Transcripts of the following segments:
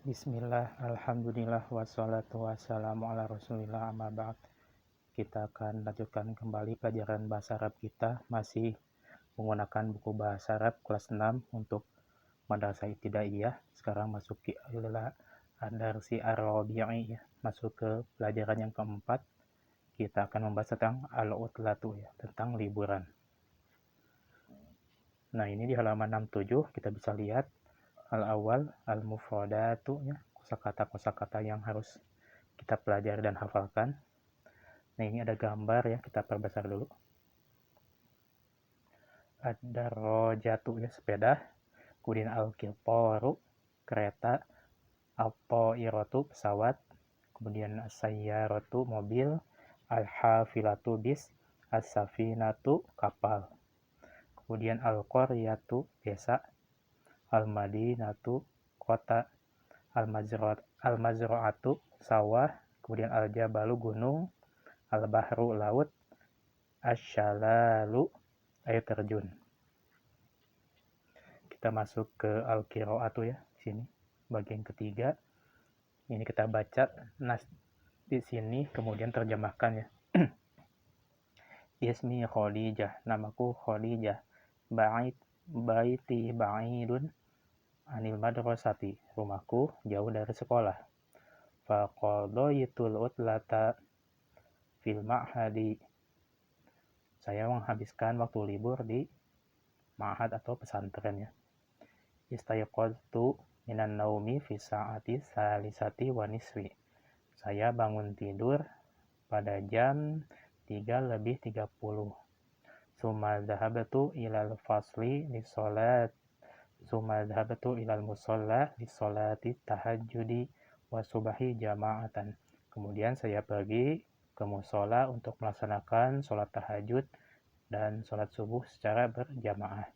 Bismillah, alhamdulillah, wassalatu wassalamu ala rasulillah, amma ba'd. Kita akan lanjutkan kembali pelajaran bahasa Arab kita, masih menggunakan buku bahasa Arab kelas 6 untuk Madrasah Ibtidaiyah. Sekarang masuk ke Ad-Darsi Ar-Rabi'i, ya. Masuk ke pelajaran yang keempat. Kita akan membahas tentang al-utlatu, ya, tentang liburan. Nah, ini di halaman 67 kita bisa lihat al-awwal al-mufradatu, ya, kosakata-kosakata yang harus kita pelajari dan hafalkan. Nah, ini ada gambar, ya, kita perbesar dulu. Ad-darajatu, ya, sepeda. Kemudian al-qitaru, kereta. At-tairatu, pesawat. Kemudian as-sayyaratu, mobil. Al-hafilatu, bis. As-safinatu, kapal. Kemudian al-qaryatu, desa. Al-madinatu, kota. Al-mazra'atu, sawah. Kemudian al-jabalu, gunung. Al-bahru, laut. Asyalalu, air terjun. Kita masuk ke al-qira'atu, ya, sini bagian ketiga. Ini kita baca nas di sini, kemudian terjemahkan, ya. Ismi Khadijah, namaku Khadijah. Baiti ba'idun anil madrasati, rumahku jauh dari sekolah. Faqadaitul utlata fil ma'hadi, saya menghabiskan waktu libur di ma'had atau pesantren, ya. Istayqadtu minan naumi fi sa'ati salisati wa nisfi, saya bangun tidur pada jam 3:30. Summa dhahabtu ilal fasli lisolat Summa dhahabtu ilal musalla lisolati tahajjudi wa subahi jama'atan, kemudian saya pergi ke musola untuk melaksanakan sholat tahajud dan sholat subuh secara berjamaah.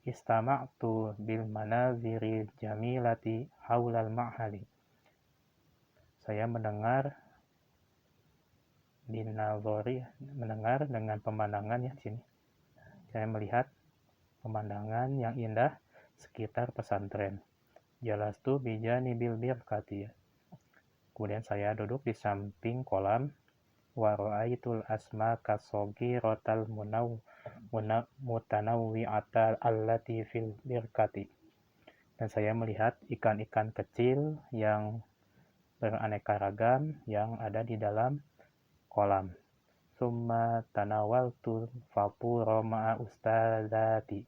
Istama'tu bil manaziri jamilati haulal ma'hali, saya mendengar dengan pemandangan, ya, di sini. Saya melihat pemandangan yang indah sekitar pesantren. Jalastu bijanibil birkati, ya. Kemudian saya duduk di samping kolam. Wa ra'aitul asmaka saghiratal mutanawwi'ata allati fil birkati, dan saya melihat ikan-ikan kecil yang beraneka ragam yang ada di dalam kolam. Summa tanawaltu fapura ma'a ustadzati,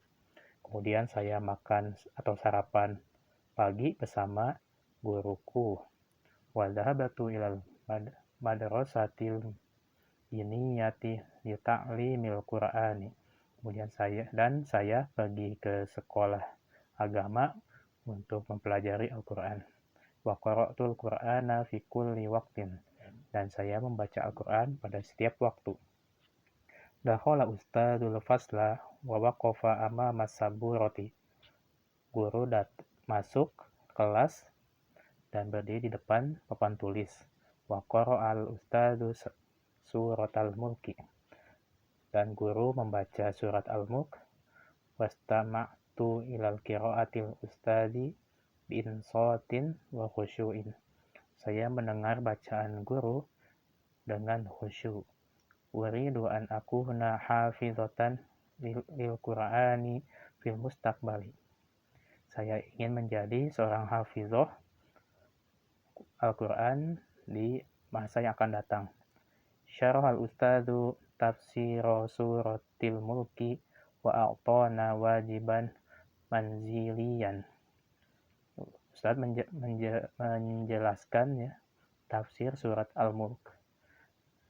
kemudian saya makan atau sarapan pagi bersama guruku. Wa dhahabtu ilal madrasatil iniyati li ta'limil qur'ani, kemudian saya pergi ke sekolah agama untuk mempelajari Al-Qur'an. Wa qara'tul qur'ana fi kulli waqtin, dan saya membaca Al-Qur'an pada setiap waktu. Dakhala ustadzul fasla wa waqafa amama saburati, guru masuk kelas dan berdiri di depan papan tulis. Wa qara'al ustadzu suratal mulki, dan guru membaca surat al-mulk. Wastama'tu ilal qira'atil ustadzi bi'insatin wa khusyu'in, saya mendengar bacaan guru dengan khusyuk. Uridu an akuna hafizatan lil Qur'ani fil mustaqbali, saya ingin menjadi seorang hafizah Al-Qur'an di masa yang akan datang. Syarahal ustadzu tafsira suratil mulki wa a'tana wajiban manziliyan, Ustaz menjelaskan, ya, tafsir surat Al-Mulk,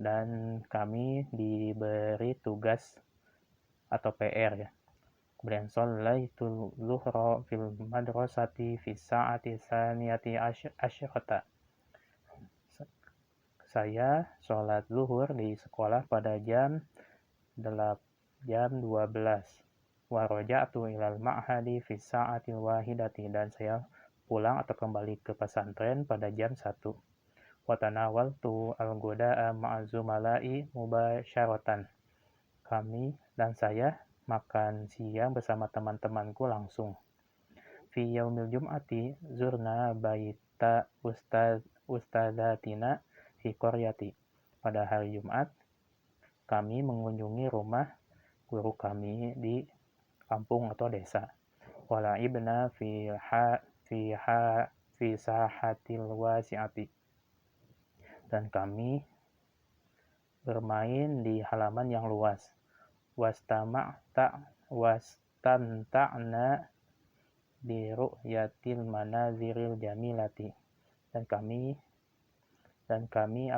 dan kami diberi tugas atau PR, ya. Kemudian shallaitul zuhra fil madrasati fi sa'ati tsaniyati asyrata, saya sholat zuhur di sekolah pada jam 12. Wa raja'tu ilal ma'hadi fi sa'atil wahidati, dan saya pulang atau kembali ke pesantren pada jam 1. Wa tanawaltu al-ghuda'a ma'azumala'i mubasyaratan, saya makan siang bersama teman-temanku langsung. fi yaumil jum'ati zurna baita ustadzatina fi qaryati. Pada hari Jumat kami mengunjungi rumah guru kami di kampung atau desa. Wala'ibna fi sahatil wasi'ati. Dan kami bermain di halaman yang luas. Wastamta'na bi ru'yatil manaziril jamilati. Dan kami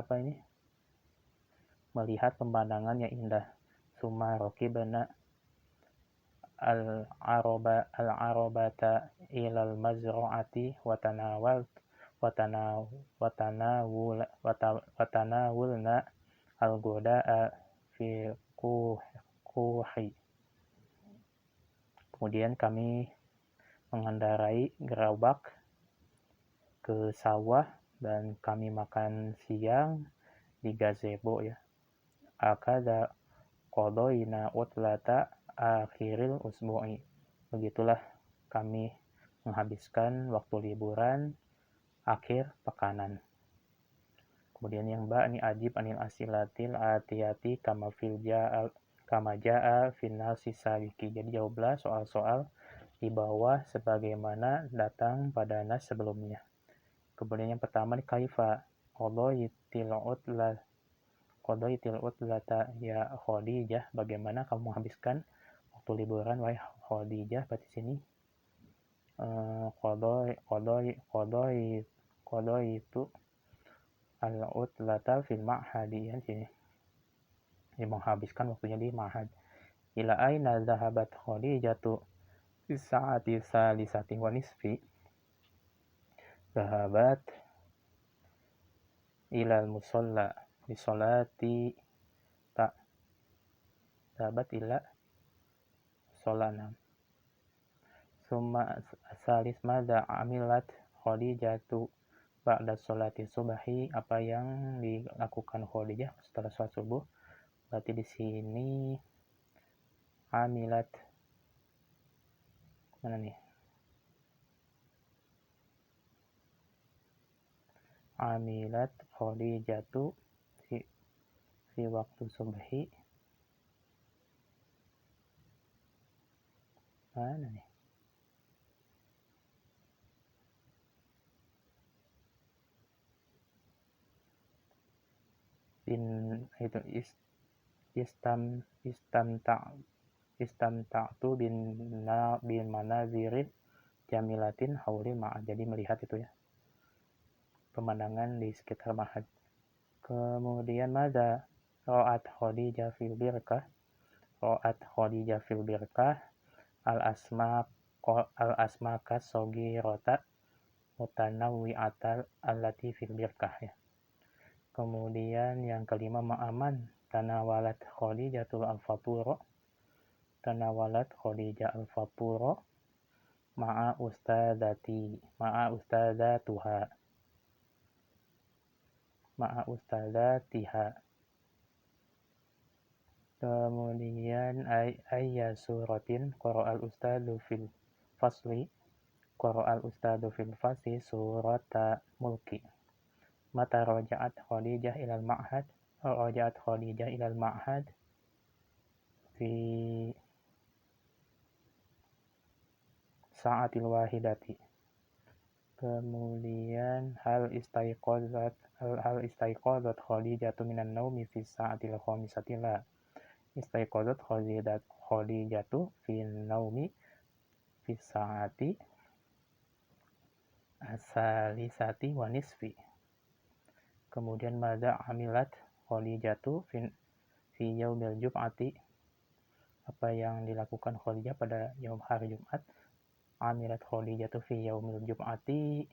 melihat pemandangan yang indah. Summa raqibna al-arabata ilal mazra'ati wa tanawulna al-guda'a fi kuhi. Kemudian kami mengendarai gerobak ke sawah dan kami makan siang di gazebo ya. Akada qadoina utlata akhiril usbu'i. Begitulah kami menghabiskan waktu liburan akhir pekanan. Kemudian yang ini ajib anil asilatil atiyati kama ja'a fin nasi sabiki. Jadi jawablah soal-soal di bawah sebagaimana datang pada nas sebelumnya. Kemudian yang pertama di kaifa qadaitil utlata ya Khadijah, bagaimana kamu menghabiskan waktu liburan wahai Khadijah. Berarti sini qadai itu al-utlata fil ma'hadi ya sini. Dia menghabiskan waktunya di ma'had. Ila aina dhahabat Khadijatu fi sa'ati salisati wa nisfi. Dhahabat ila al-musalla li sholati dhahabat ila sholana. Summa salis madza amilat Khadijatu ba'da sholati subahi. Apa yang dilakukan Khadijah setelah sholat subuh. Berarti di sini amilat mana nih? Amilat Khadijatu fi waktu subhi. Mana nih? Itu istamta'tu bin manazirin jamilatin hauli ma'ad. Jadi melihat itu ya, pemandangan di sekitar ma'had. Kemudian madza ra'at Khadijah fil birkah. Ra'at Khadijah fil birkah al-asmaka saghirata mutanawwi'atal allati fil birkah ya. Kemudian yang kelima ma'aman tanawalat Khadijatul al-fatura. Tanawalat Khadijah al-fatura ma'a ustadzatiha. Kemudian ayya suratin qara'al ustadzu fil fasli. Qara'al ustadzu fil fasli surata mulki. Mata raja'at Khadijah ilal ma'had. Raja'at Khadijah ilal ma'had fi sa'atil wahidati. Kemudian hal istaiqazat Khadijah minan naumi fi sa'atil khamisati la. Istaiqazat Khadijah fi naumi fi sa'ati asalisati wa nisfi. Kemudian madza amilat Khadijatu fi yaumil jum'ati. Apa yang dilakukan Khadijah pada hari Jumat. Amilat Khadijatu fi yaumil jum'ati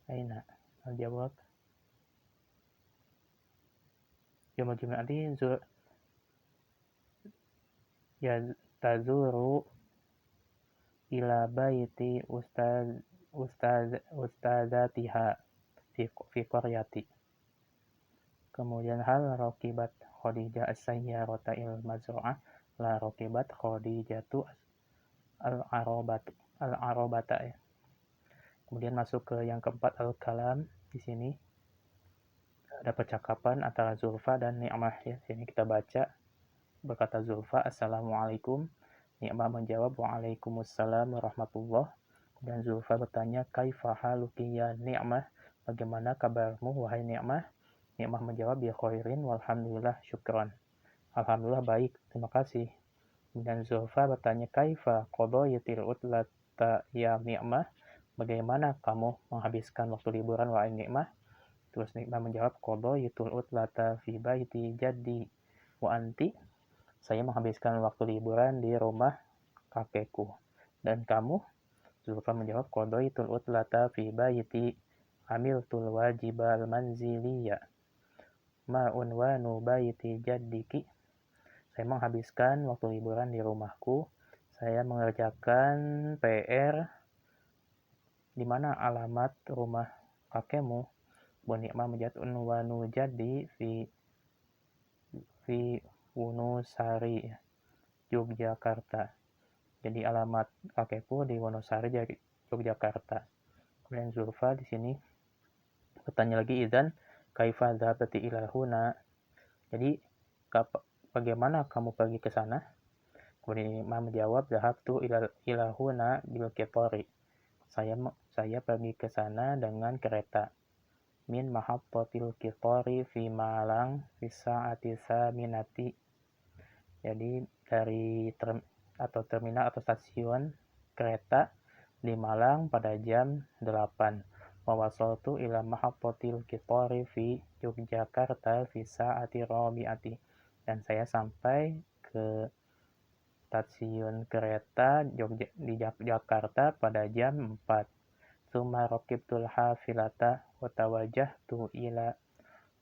aina al-jawab yaumil jum'ati tazuru ila baiti ustadzatiha fi qaryati. Kemudian hal raqibat Khadijah as-sayyarata il mazra'ah la raqibat Khadijatu al-arabata ya. Kemudian masuk ke yang keempat, al-kalam. Di sini ada percakapan antara Zulfa dan Ni'mah ya. Sini kita baca, berkata Zulfa, "Assalamualaikum." Ni'mah menjawab, "Waalaikumsalam warahmatullah." Dan Zulfa bertanya, "Kaifa haluki ya Ni'mah?" Bagaimana kabarmu wahai Ni'mah? Ni'mah menjawab, "Bi khairin walhamdulillah syukran." Alhamdulillah baik, terima kasih. Dan Zulfa bertanya, "Kaifa qadaytil utlata ya Ni'mah?" Bagaimana kamu menghabiskan waktu liburan wahai Ni'mah? Terus Ni'mah menjawab, "Qadaytul utlata fi baiti jaddi wa anti." Saya menghabiskan waktu liburan di rumah kakekku. Dan kamu? Zulfa menjawab, "Qadaytul utlata fi baiti amiltul wajibal manziliya ma unwanu baiti jaddiki." Saya menghabiskan waktu liburan di rumahku. Saya mengerjakan PR. Di mana alamat rumah kakekmu? Bu Ni'mah menjawab, "Unwanu jaddi fi Wonosari, Yogyakarta." Jadi alamat kakekku di Wonosari, Yogyakarta. Kemudian Zulfa di sini bertanya lagi, "Idzan kaifa dzhabti ila huna?" Jadi bagaimana kamu pergi ke sana? Kemudian Imam menjawab, "Dhahabtu ila huna bil qitari." Saya pergi ke sana dengan kereta. Min mahattatil qitari fi Malang fi sa'ati saminati. Jadi dari terminal atau stasiun kereta di Malang pada jam 8. Wa wasaltu ila mahattatil qitari fi Yogyakarta fi sa'ati rabi'ati. Dan saya sampai ke stasiun kereta di Jakarta pada jam 4. Tsumma raqibtul hafilata wa tawajjahtu ila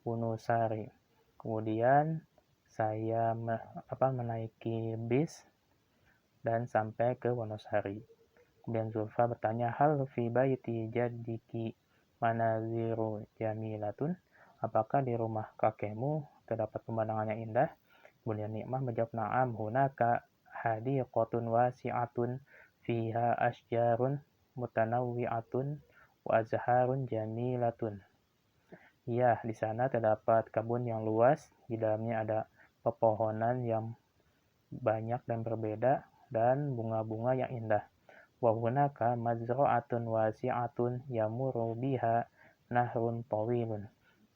Wonosari. Kemudian saya menaiki bis dan sampai ke Wonosari. Kemudian Zulfa bertanya, "Hal fi baiti jaddiki manaziru jamilatun?" Apakah di rumah kakekmu terdapat pemandangan yang indah? Kemudian Ni'mah menjawab, "Na'am, hunaka hadiqatun wasi'atun fiha asjarun mutanawwi'atun wa azharun jamilatun." Ya, di sana terdapat kebun yang luas, di dalamnya ada pepohonan yang banyak dan berbeda dan bunga-bunga yang indah. Wa hunaka mazra'atun wasi'atun yamurru biha nahrun tawilun.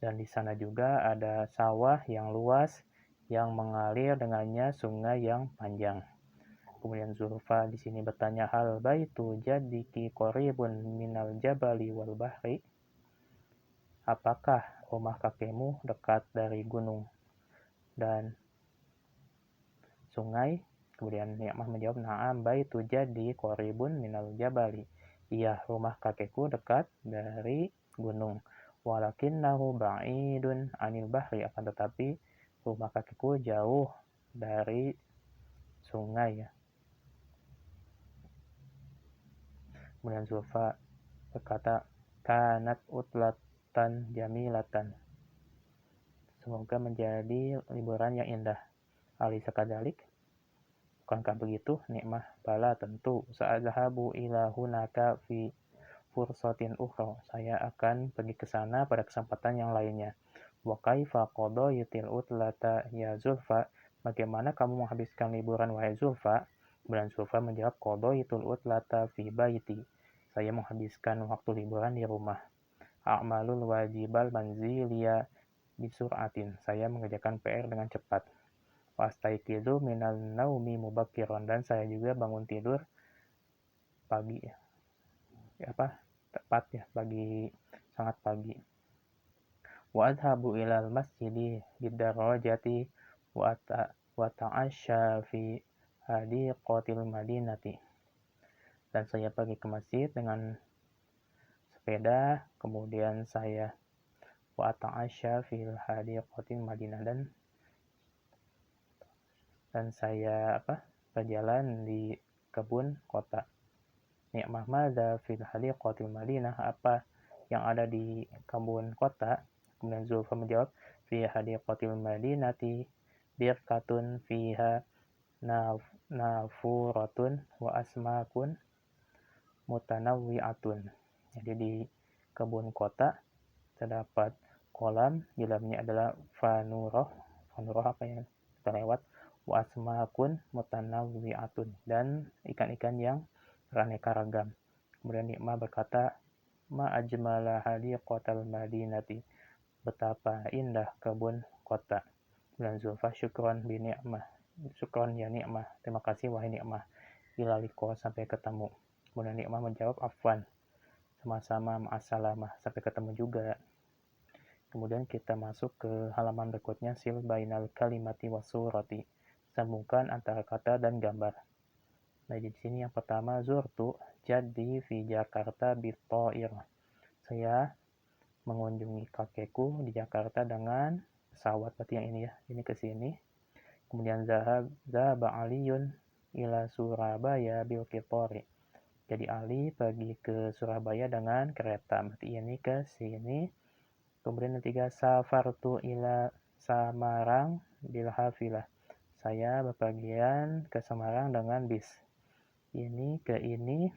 Dan di sana juga ada sawah yang luas yang mengalir dengannya sungai yang panjang. Kemudian Zulfa di sini bertanya, "Hal baitu jaddiki qaribun minal jabali wal bahri?" Apakah rumah kakekmu dekat dari gunung dan sungai? Kemudian Ni'mah menjawab, "Na'am baitu jaddi qaribun minal jabali." Iya, rumah kakekku dekat dari gunung. Walakinnahu ba'idun anil bahri. Akan tetapi rumah kakekku jauh dari sungai ya. Kemudian Zulfa berkata, "Kanat utlatan jamilatan." Semoga menjadi liburan yang indah. Alisa kadalik. Bukankah begitu? Ni'mah, bala tentu. Sa'adhabu ila hunaka fi fursatin ukhra. Saya akan pergi ke sana pada kesempatan yang lainnya. Wa kaifa qadaytil utlata ya Zulfa? Bagaimana kamu menghabiskan liburan wahai Zulfa? Kemudian Zulfa menjawab, qadaytul utlata fi baiti. Saya menghabiskan waktu liburan di rumah. A'malul wajibal manziliya bisur'atin. Saya mengerjakan PR dengan cepat. Wastaiqizu minal naumi mubakkiran. Dan saya juga bangun tidur pagi ya. Tepat ya, sangat pagi. Wa adhabu ilal masjidi bidarajati wa ta'asya fi hadiqatil madinati. Dan saya pergi ke masjid dengan sepeda, kemudian saya wa ta'asya fil hadiqatil madinah, dan saya berjalan di kebun kota. Ni'mah madza fil hadiqatil madinah? Apa yang ada di kebun kota? Kemudian Zulfa menjawab, fi hadiqatil madinati birkatun fiha nafuratun wa asmakun mutanawwi'atun. Jadi di kebun kota terdapat kolam, di dalamnya adalah fanuroh apa yang kita lewat, wa asmakun mutanawwi'atun, dan ikan-ikan yang beraneka ragam. Kemudian Nikmah berkata, ma ajmala hadiqatal madinati, betapa indah kebun kota. Dan Zulfa, syukron bi Nikmah, syukron ya Nikmah, terima kasih wahai Nikmah, ila liqa, sampai ketemu. Kemudian Nikmah menjawab, afwan, sama-sama, ma'assalamah, sampai ketemu juga. Kemudian kita masuk ke halaman berikutnya, sil bainal kalimati wasurati, sambungkan antara kata dan gambar. Nah, di sini yang pertama, zurtu jadi fi Jakarta bithair. Saya mengunjungi kakekku di Jakarta dengan pesawat, berarti yang ini ya, ini ke sini. Kemudian zahaba Aliyun ila Surabaya bil qitari. Jadi Ali pergi ke Surabaya dengan kereta, berarti ini ke sini. Kemudian yang ketiga, safartu ila Samarang bil hafilah. Saya bepergian ke Semarang dengan bis. Ini ke ini.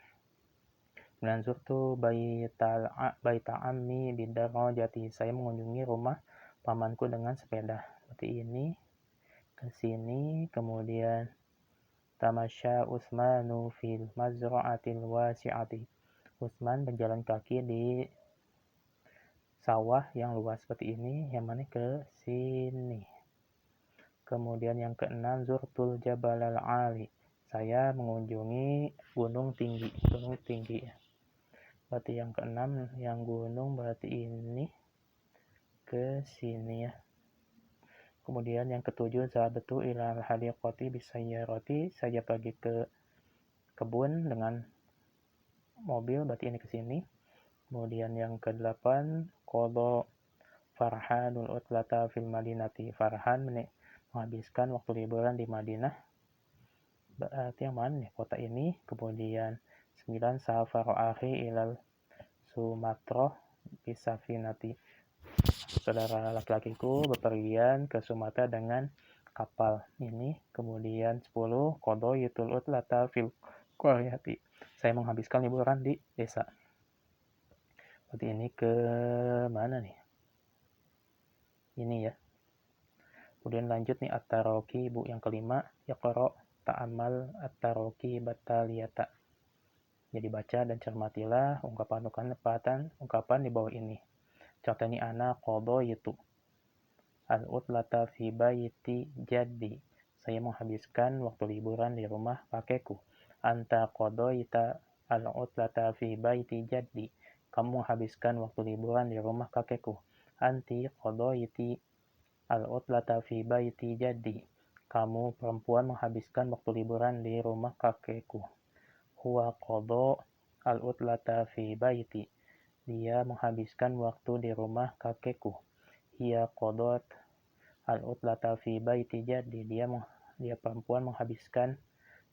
Kemudian zurtu baita ammi bidarajati. Saya mengunjungi rumah pamanku dengan sepeda. Berarti ini ke sini. Kemudian tamasya Utsmanu fil mazra'atil wasi'ati. Utsman berjalan kaki di sawah yang luas, seperti ini. Yang mana ke sini. Kemudian yang keenam, zurtul jabalal ali. Saya mengunjungi gunung tinggi. Berarti yang keenam, yang gunung, berarti ini ke sini ya. Kemudian yang ketujuh, zahabtu ilal hadiqati bisayyarati. Saya pergi ke kebun dengan mobil, berarti ini ke sini. Kemudian yang kedelapan, qada Farhanul utlata fil madinati. Farhan menghabiskan waktu liburan di Madinah. Berarti yang mana nih? Kota ini. Kemudian 9, safar akhi ilal Sumatroh bisafinati. Saudara laki-lakiku bepergian ke Sumatera dengan kapal ini. Kemudian 10, qadaitul utlata fil qaryati. Saya menghabiskan liburan di desa. Berarti ini ke mana nih? Ini ya. Kemudian lanjut nih, at-taroki, bu yang kelima, yaqra ta'amal at-taroki bataliyata. Jadi baca dan cermatilah ungkapan di bawah ini. Contoh ini, ana qadaitu al-utlata fi baiti jaddi. Saya menghabiskan waktu liburan di rumah kakekku. Anta qadaita al-utlata fi baiti jaddi. Kamu menghabiskan waktu liburan di rumah kakekku. Anti qadaiti al-utlata fi baiti jaddi. Kamu perempuan menghabiskan waktu liburan di rumah kakekku. Huwa qada al-utlata fi baiti. Dia menghabiskan waktu di rumah kakekku. Hiya qadat al-utlata fi baiti jaddi. Dia perempuan menghabiskan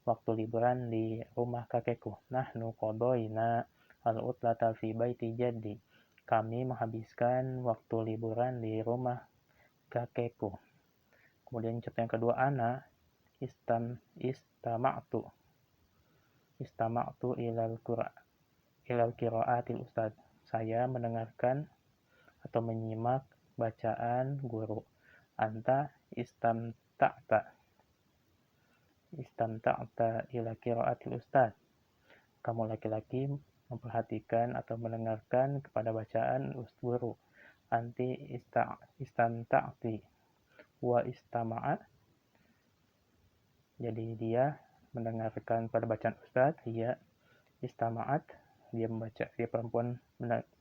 waktu liburan di rumah kakekku. Nahnu qadaina al-utlata fi baiti jaddi. Kami menghabiskan waktu liburan di rumah kakekku. Kemudian contoh yang kedua, ana istama'tu ilal qiraatil ustad. Saya mendengarkan atau menyimak bacaan guru. Anta istamta'ta ila qiraatil ustad. Kamu laki-laki memperhatikan atau mendengarkan kepada bacaan guru. Anti istamta'ti wa istama'a. Jadi dia mendengarkan pada bacaan ustaz, dia istama'at, dia membaca, dia perempuan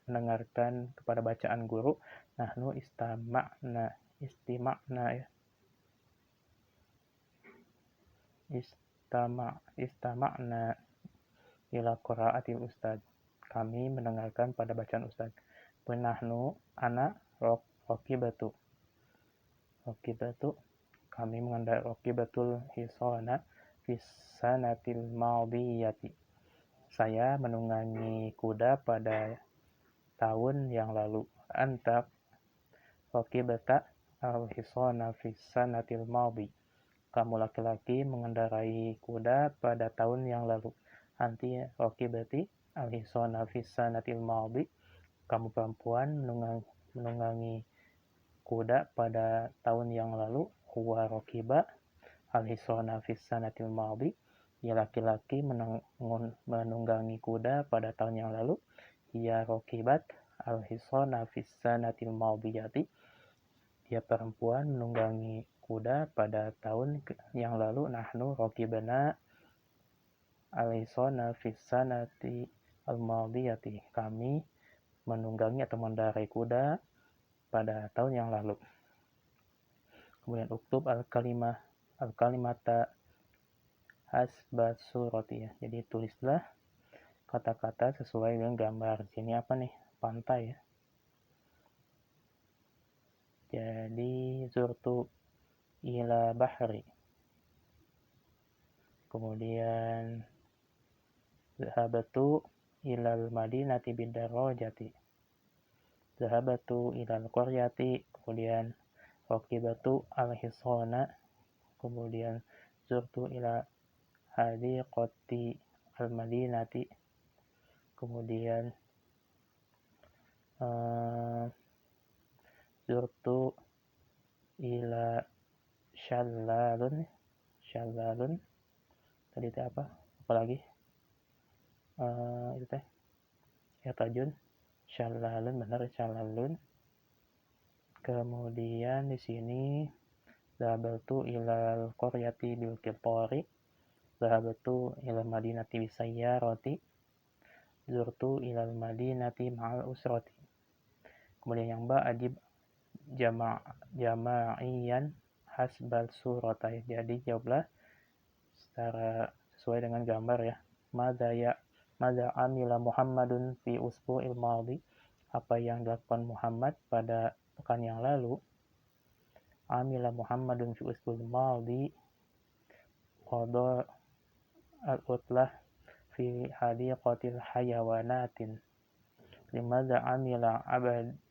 mendengarkan kepada bacaan guru. Nahnu istama'na ya. Istama'na ila qiraatil ustaz. Kami mendengarkan pada bacaan ustaz. Nahnu ana raqibatu. Kami mengendarai raqibatul hisana fisanatil madiyati. Saya menunggangi kuda pada tahun yang lalu. Anta raqibata al-hisana fi sanatil madhi. Kamu laki-laki mengendarai kuda pada tahun yang lalu. Anti raqibati al-hisana fi sanatil madhi. Kamu perempuan menunggangi kuda pada tahun yang lalu. Huwa raqiba al-hisana fi sanatil madhi. Ia laki-laki menunggangi kuda pada tahun yang lalu. Ia raqibat al-hisana fi sanatil madhiyati. Dia perempuan menunggangi kuda pada tahun yang lalu. Nahnu raqibna al-hisana fi sanati al-madhiyati. Kami menunggangi atau mengendarai kuda pada tahun yang lalu. Kemudian uktub al-kalimata hasba surati, ya. Jadi tulislah kata-kata sesuai dengan gambar. Sini apa nih? Pantai, ya. Jadi zurtu ila bahri. Kemudian zahabatu ilal madinati bidarajati. Zahabatu ilal qaryati. Kemudian raqibatu al-hisana. Kemudian zurtu ila hadiqati al-madinati. Kemudian zurtu ila shallalun. Tadi itu apa? Apalagi? Itu teh yartajun. Shallalun, benar, shallalun. Kemudian di sini zahabtu ilal qaryati bil qitari. Zahabtu ilal madinati bisayyarati. Zurtu ilal madinati ma'al usrati. Kemudian yang adib jama'iyan hasbal surata. Jadi jawablah secara sesuai dengan gambar, ya. Madza amila Muhammadun fi usbu'il madhi. Apa yang dilakukan Muhammad pada pekan yang lalu. Amila Muhammadun fi usbu'il madhi qada al-utlah fi hadiqatil hayawanatin. Limadza amila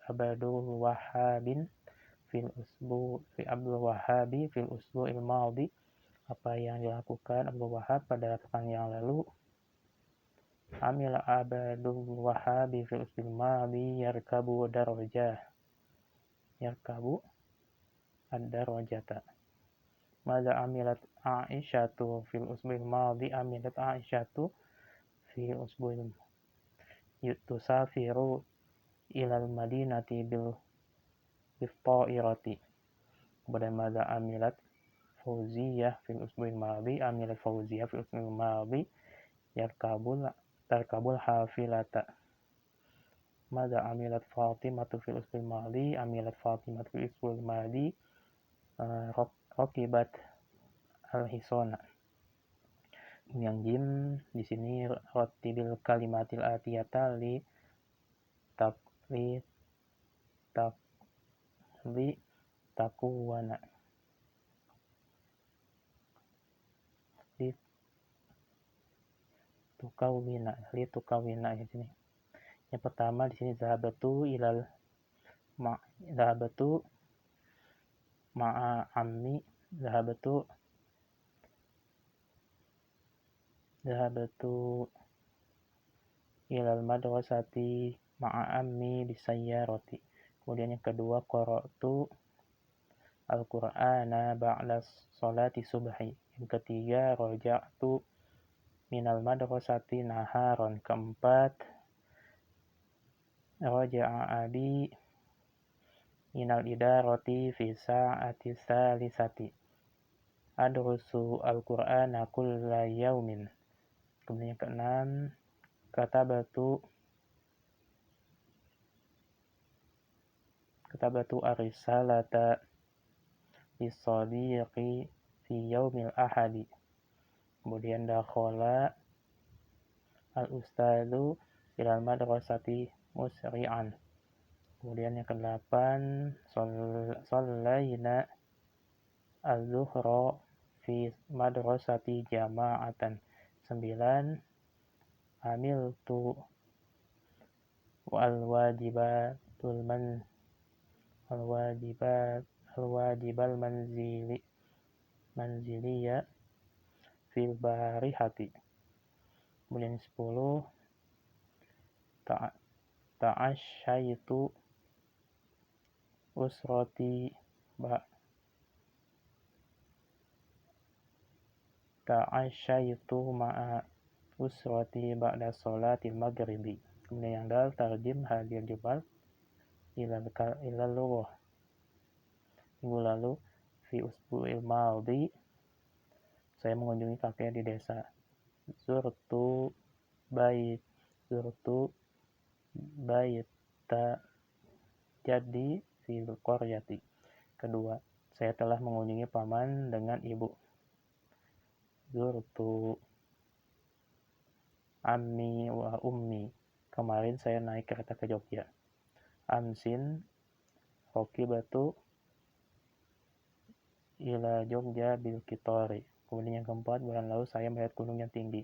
Abdul Wahhabin fil usbu'il madhi. Apa yang dilakukan Abdul Wahhab pada pekan yang lalu. Amila Abdul Wahhab fil usbu'il madhi yarkabu ad-darajata. Madza amilat Aisyatu fil usbu'il madhi. Amilat Aisyatu fil usbu'il tusafiru ilal madinati bil ta'irati. Kemudian madza amilat Fauziyah fil usbu'il madhi. Amilat Fauziyah fil usbu'il madhi tarkabul hafilata. Madza amilat Fatimatu fil usbu'il madhi. Amilat Fatimatu fil usbu'il madhi raqibat al-hisana. Yang jim di sini rattibil kalimatil atiyata li takuwana. Tukawina di sini. Yang pertama di sini zahabatu ma'a ammi. Zahabatu ilal madrasati ma'a ammi bisayyarati. Kemudian yang kedua qara'tu al-Qur'ana ba'da sholati subhi. Yang ketiga raja'tu minal madrasati naharon. Keempat raja'a abi minal idarati fi sa'ati salisati. Adrusu al-Qur'ana kulla yaumin. Kemudian yang keenam katabatu ar-risalata lis-sadiqi fi yaumil ahadi. Kemudian dakhala al-ustadzu ilal madrasati musri'an. Kemudian yang kedelapan shallaina az-zuhra fi madrasati jama'atan. 9 amiltu al-wajibatul al-wajibal manziliya fil barihati. Kemudian 10 ta'asyaitu usrati ma'a usrati ba'da sholatil maghribi. Kemudian yang dal tarjim hadir jubal ilal lughah. Minggu lalu fi usbu'il madhi saya mengunjungi kakek di desa. Zurtu baita jadi fil qaryati. Kedua, saya telah mengunjungi paman dengan ibu. Zurtu ammi wa ummi. Kemarin saya naik kereta ke Jogja. Amsin rokibatu ila Jogja bil Kitori. Kemudian yang keempat, bulan lalu saya melihat gunung yang tinggi.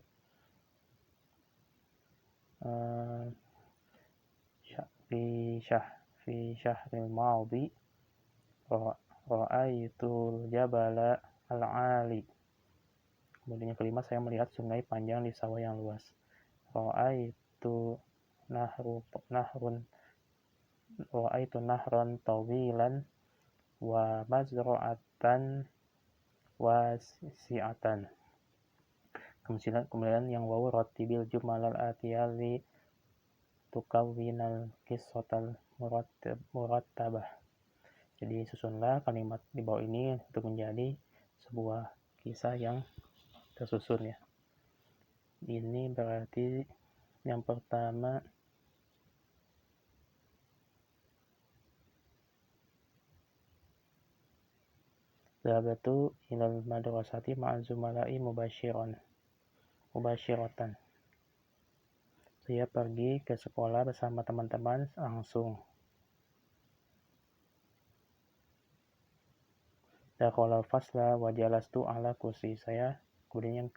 Fi syahril madhi ra'aitul jabala al-ali. Kemudian yang kelima, saya melihat sungai panjang di sawah yang luas. Ra'aitu nahran tawilan wa mazra'atan wasi'atan. Kemudian yang wawu ratibil jumalal atiyali tukawwinal qissatal murattabah. Jadi susunlah kalimat di bawah ini untuk menjadi sebuah kisah yang tersusun ya. Ini berarti yang pertama Zahabatu ilal madrasati ma'a zumala'i mubashiratan. Saya pergi ke sekolah bersama teman-teman langsung. Dakhala fasla wa jalastu ala kursi. Kemudian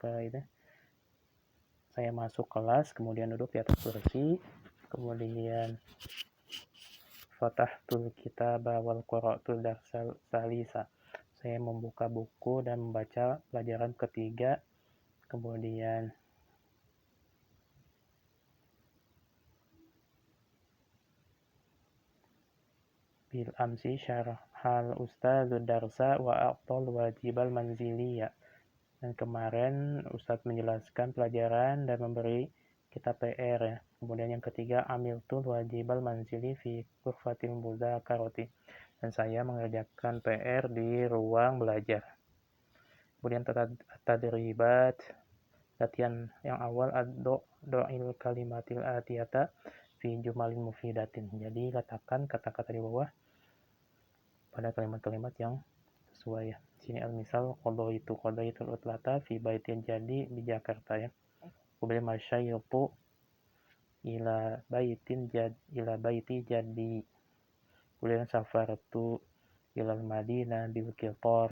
saya masuk kelas, kemudian duduk di atas kursi. Kemudian fatahtul kitaba wal qara'tul darsal salisa. Saya membuka buku dan membaca pelajaran ketiga. Kemudian bil amsi syarhal ustadz darsa wa aqtal wajibal manziliya. Dan kemarin ustadz menjelaskan pelajaran dan memberi kita PR ya. Kemudian yang ketiga, amiltul wajibal manzili fi ghurfatil mudzakarati. Dan saya mengerjakan PR di ruang belajar. Kemudian tadribat, latihan yang awal do'il kalimatil atiyata fi jumalin mufidatin. Jadi katakan kata-kata di bawah pada kalimat-kalimat yang sesuai ya. Sini al-misal qadaitul utlata fi baitin jadi di Jakarta ya. Kemudian masyaitu ila baiti jadi. Kemudian safartu ilal Madinah bil Qitar.